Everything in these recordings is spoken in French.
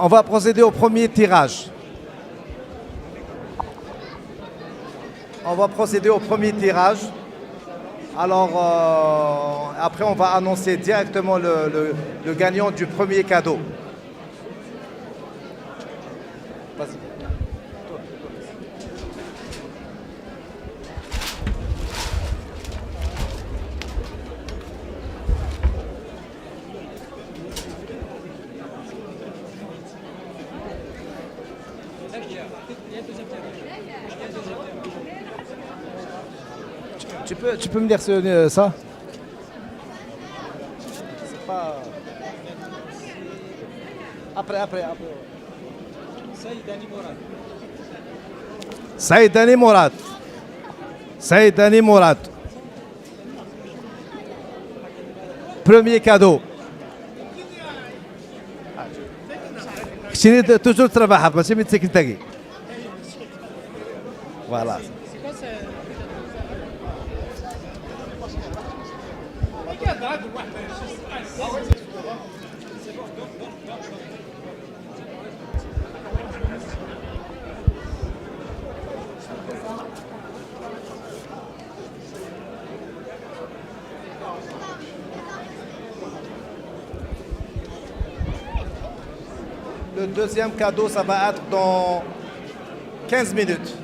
On va procéder au premier tirage. On va procéder au premier tirage. Alors, après, on va annoncer directement le gagnant du premier cadeau. Vas-y. Tu peux me dire ça? C'est pas... Après. Saïdani Mourad. Saïdani Mourad. Premier cadeau. Je toujours travailler, mais c'est secrétaire. Voilà. Le deuxième cadeau, ça va être dans 15 minutes.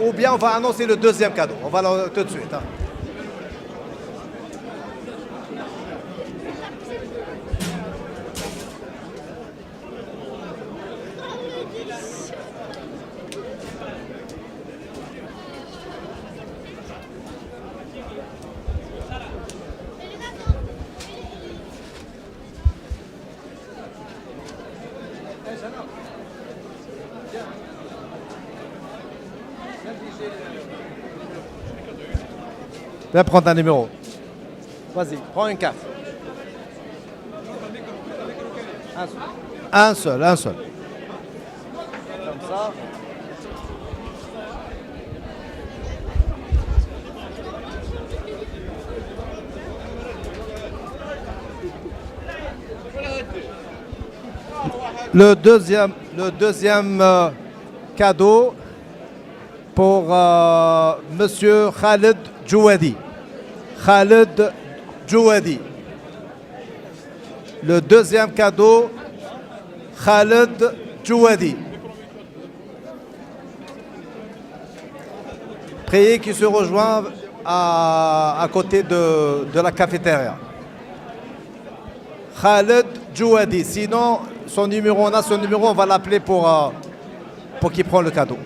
Ou bien on va annoncer le deuxième cadeau. On va tout de suite. Hein. Viens prendre un numéro. Vas-y, prends une carte. Un seul. Comme ça. Le deuxième cadeau pour Monsieur Khaled Jouadi. Khaled Jouadi. Le deuxième cadeau, Khaled Jouadi. Priez qui se rejoint à côté de la cafétéria. Khaled Jouadi. Sinon, son numéro, on a son numéro, on va l'appeler pour qu'il prenne le cadeau.